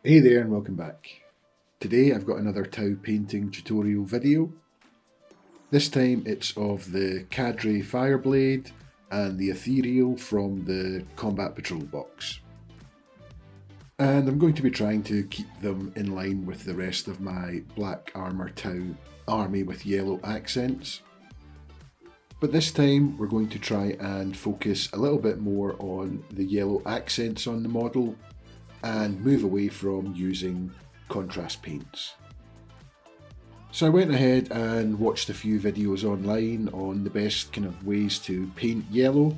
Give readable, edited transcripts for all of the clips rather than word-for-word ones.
Hey there and welcome back. Today I've got another Tau painting tutorial video. This time it's of the Cadre Fireblade and the Ethereal from the Combat Patrol box. And I'm going to be trying to keep them in line with the rest of my black armour Tau army with yellow accents. But this time we're going to try and focus a little bit more on the yellow accents on the model and move away from using contrast paints. So I went ahead and watched a few videos online on the best kind of ways to paint yellow,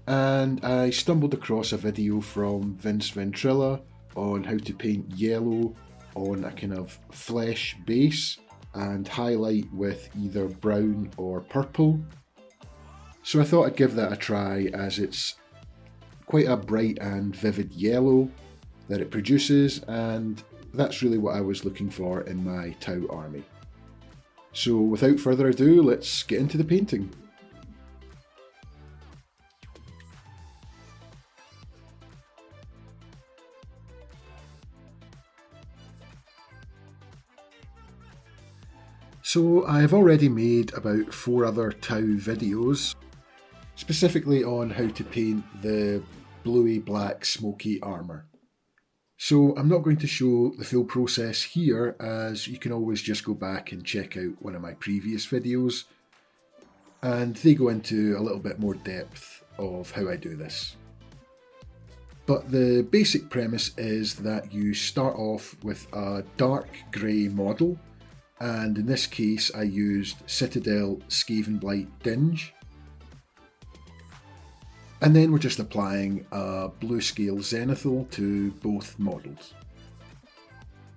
and I stumbled across a video from Vince Ventrilla on how to paint yellow on a kind of flesh base and highlight with either brown or purple. So I thought I'd give that a try, as it's quite a bright and vivid yellow that it produces, and that's really what I was looking for in my Tau army. So without further ado, let's get into the painting. So I've already made about 4 other Tau videos, specifically on how to paint the bluey black smoky armour. So I'm not going to show the full process here, as you can always just go back and check out one of my previous videos, and they go into a little bit more depth of how I do this. But the basic premise is that you start off with a dark grey model, and in this case I used Citadel Skavenblight Dinge. And then we're just applying a blue scale zenithal to both models.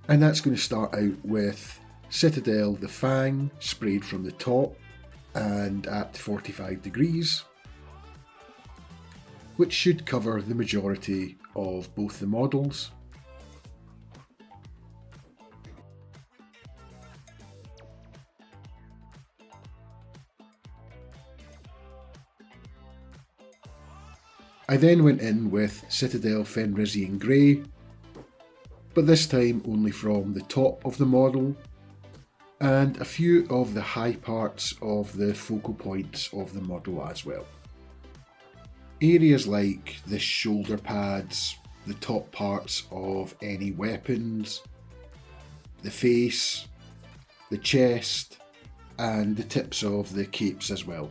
And that's going to start out with Citadel the Fang sprayed from the top and at 45 degrees, which should cover the majority of both the models. I then went in with Citadel Fenrisian Grey, but this time only from the top of the model, and a few of the high parts of the focal points of the model as well. Areas like the shoulder pads, the top parts of any weapons, the face, the chest, and the tips of the capes as well.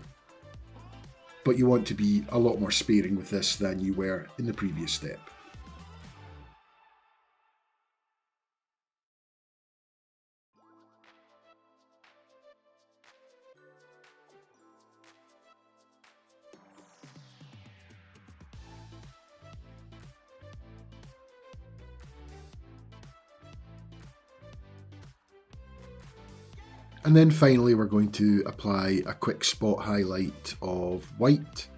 But you want to be a lot more sparing with this than you were in the previous step. And then finally we're going to apply a quick spot highlight of white,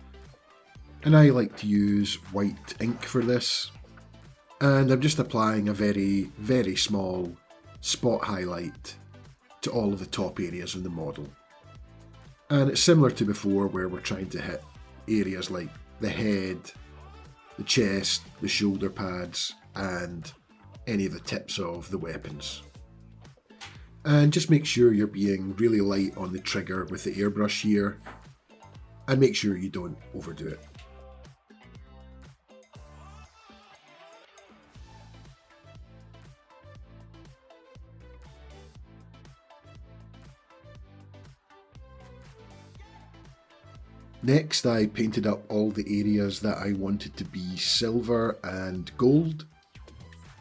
and I like to use white ink for this, and I'm just applying a very small spot highlight to all of the top areas of the model. And it's similar to before, where we're trying to hit areas like the head, the chest, the shoulder pads, and any of the tips of the weapons. And just make sure you're being really light on the trigger with the airbrush here, and make sure you don't overdo it. Next, I painted up all the areas that I wanted to be silver and gold.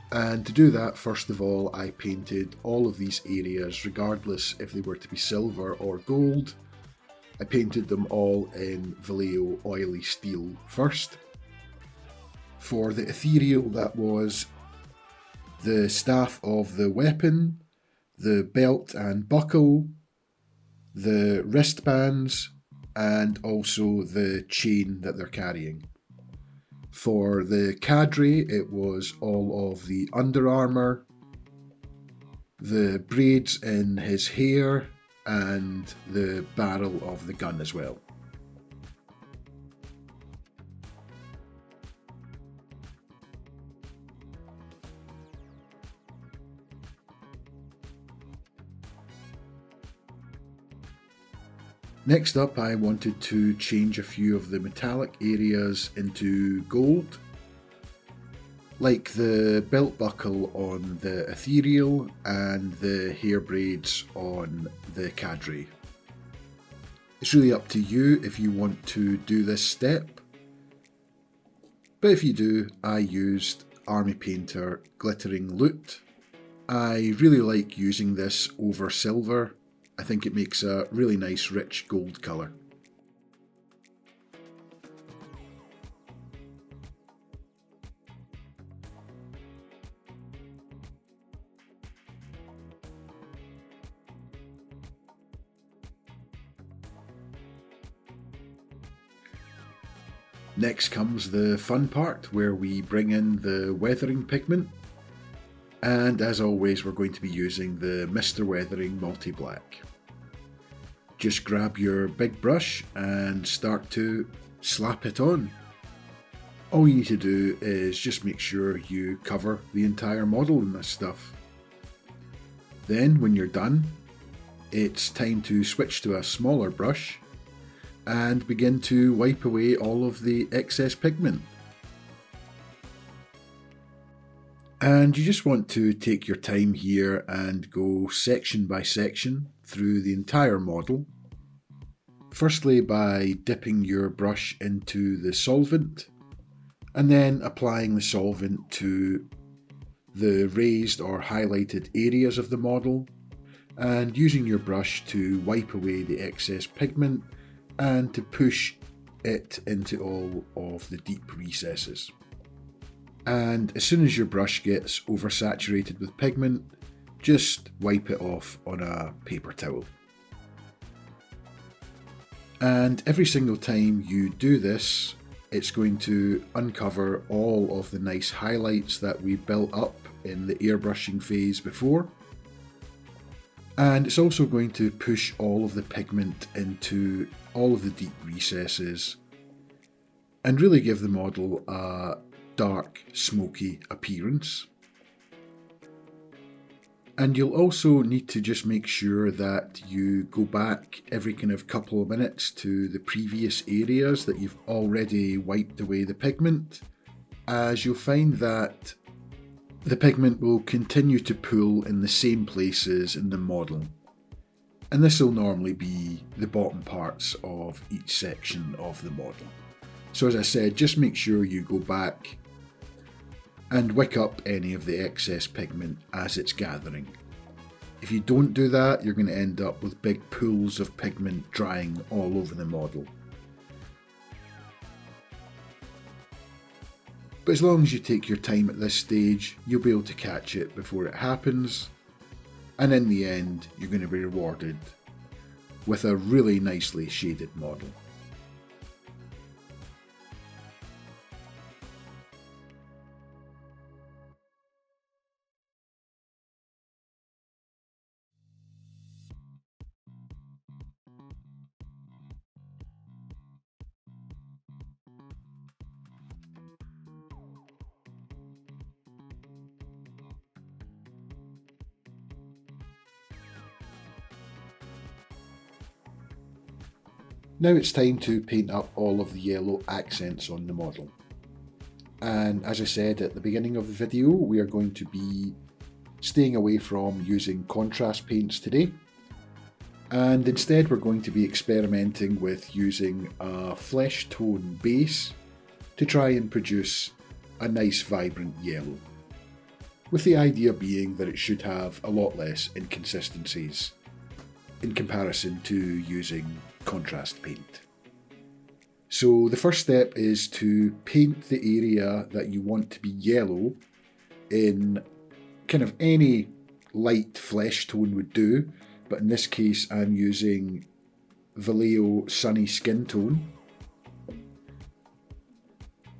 And to do that, first of all, I painted all of these areas, regardless if they were to be silver or gold. I painted them all in Vallejo oily steel first. For the ethereal, that was the staff of the weapon, the belt and buckle, the wristbands, and also the chain that they're carrying. For the Cadre, it was all of the under armour, the braids in his hair, and the barrel of the gun as well. Next up, I wanted to change a few of the metallic areas into gold, like the belt buckle on the Ethereal and the hair braids on the Cadre. It's really up to you if you want to do this step, but if you do, I used Army Painter Glittering Loot. I really like using this over silver. I think it makes a really nice rich gold colour. Next comes the fun part where we bring in the weathering pigment, and as always we're going to be using the Mr. Weathering Multi-Black. Just grab your big brush and start to slap it on. All you need to do is just make sure you cover the entire model in this stuff. Then when you're done, it's time to switch to a smaller brush and begin to wipe away all of the excess pigment. And you just want to take your time here and go section by section through the entire model. Firstly by dipping your brush into the solvent and then applying the solvent to the raised or highlighted areas of the model and using your brush to wipe away the excess pigment and to push it into all of the deep recesses. And as soon as your brush gets oversaturated with pigment, just wipe it off on a paper towel. And every single time you do this, it's going to uncover all of the nice highlights that we built up in the airbrushing phase before. And it's also going to push all of the pigment into all of the deep recesses and really give the model a dark, smoky appearance. And you'll also need to just make sure that you go back every kind of couple of minutes to the previous areas that you've already wiped away the pigment, as you'll find that the pigment will continue to pool in the same places in the model. And this will normally be the bottom parts of each section of the model. So as I said, just make sure you go back and wick up any of the excess pigment as it's gathering. If you don't do that, you're going to end up with big pools of pigment drying all over the model. But as long as you take your time at this stage, you'll be able to catch it before it happens, and in the end you're going to be rewarded with a really nicely shaded model. Now it's time to paint up all of the yellow accents on the model. And as I said at the beginning of the video, we are going to be staying away from using contrast paints today. And instead we're going to be experimenting with using a flesh tone base to try and produce a nice vibrant yellow. With the idea being that it should have a lot less inconsistencies in comparison to using contrast paint. So the first step is to paint the area that you want to be yellow in kind of any light flesh tone would do, but in this case I'm using Vallejo Sunny Skin Tone.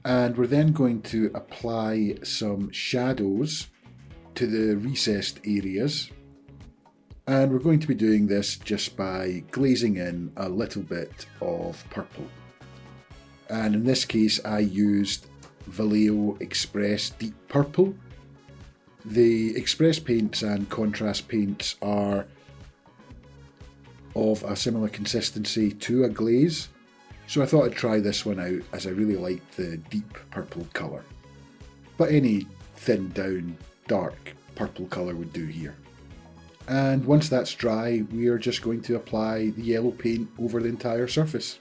And we're then going to apply some shadows to the recessed areas. And we're going to be doing this just by glazing in a little bit of purple. And in this case I used Vallejo Express Deep Purple. The Express paints and contrast paints are of a similar consistency to a glaze, so I thought I'd try this one out as I really like the deep purple colour. But any thinned down dark purple colour would do here. And once that's dry, we are just going to apply the yellow paint over the entire surface.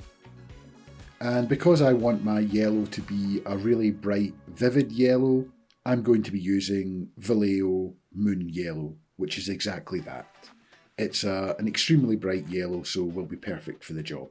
And because I want my yellow to be a really bright, vivid yellow, I'm going to be using Vallejo Moon Yellow, which is exactly that. It's an extremely bright yellow, so will be perfect for the job.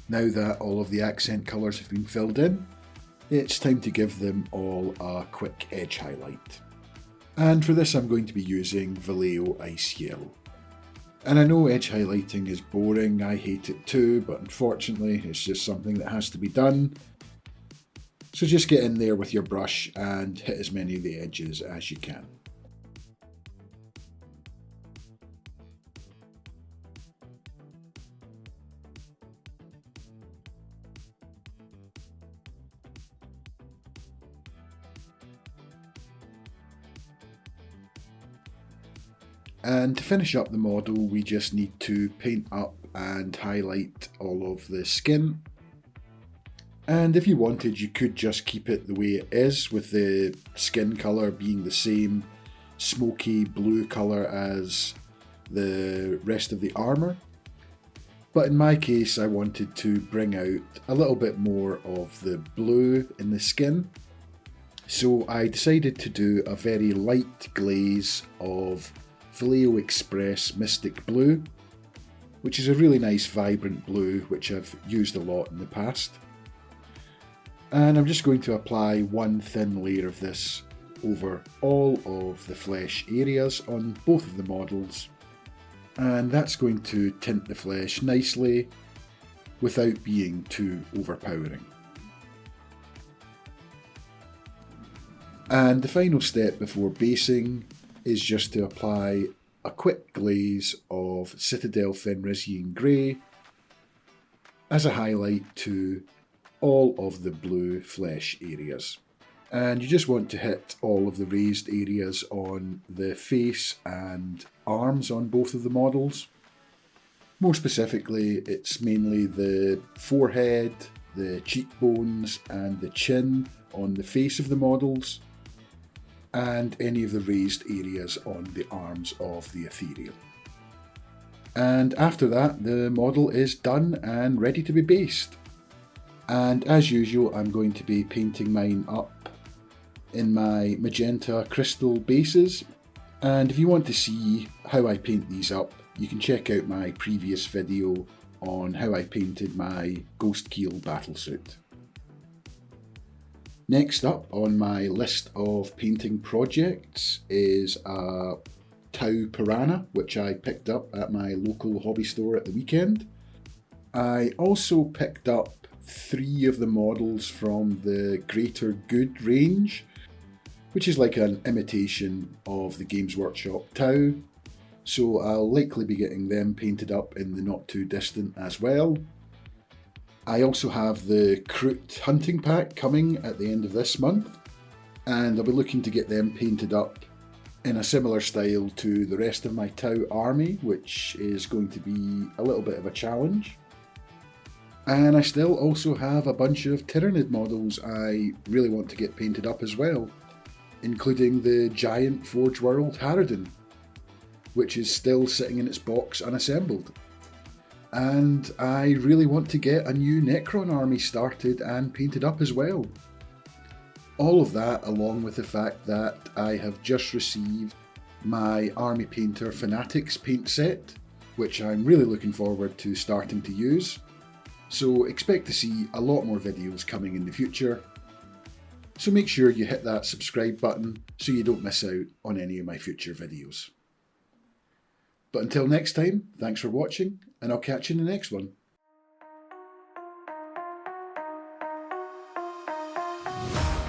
Now that all of the accent colours have been filled in, it's time to give them all a quick edge highlight. And for this I'm going to be using Vallejo Ice Yellow. And I know edge highlighting is boring, I hate it too, but unfortunately it's just something that has to be done. So just get in there with your brush and hit as many of the edges as you can. And to finish up the model, we just need to paint up and highlight all of the skin. And if you wanted, you could just keep it the way it is, with the skin colour being the same smoky blue colour as the rest of the armour. But in my case, I wanted to bring out a little bit more of the blue in the skin. So I decided to do a very light glaze of Vallejo Express Mystic Blue, which is a really nice vibrant blue which I've used a lot in the past. And I'm just going to apply one thin layer of this over all of the flesh areas on both of the models, and that's going to tint the flesh nicely without being too overpowering. And the final step before basing is just to apply a quick glaze of Citadel Fenrisian Grey as a highlight to all of the blue flesh areas. And you just want to hit all of the raised areas on the face and arms on both of the models. More specifically, it's mainly the forehead, the cheekbones and the chin on the face of the models, and any of the raised areas on the arms of the Ethereal. And after that, the model is done and ready to be based. And as usual, I'm going to be painting mine up in my magenta crystal bases. And if you want to see how I paint these up, you can check out my previous video on how I painted my Ghost Keel battlesuit. Next up on my list of painting projects is a Tau Piranha, which I picked up at my local hobby store at the weekend. I also picked up 3 of the models from the Greater Good range, which is like an imitation of the Games Workshop Tau, so I'll likely be getting them painted up in the not too distant as well. I also have the Kroot hunting pack coming at the end of this month, and I'll be looking to get them painted up in a similar style to the rest of my Tau army, which is going to be a little bit of a challenge. And I still also have a bunch of Tyranid models I really want to get painted up as well, including the giant Forge World Harridan, which is still sitting in its box unassembled. And I really want to get a new Necron army started and painted up as well. All of that, along with the fact that I have just received my Army Painter Fanatics paint set, which I'm really looking forward to starting to use. So expect to see a lot more videos coming in the future. So make sure you hit that subscribe button so you don't miss out on any of my future videos. But until next time, thanks for watching, and I'll catch you in the next one. you.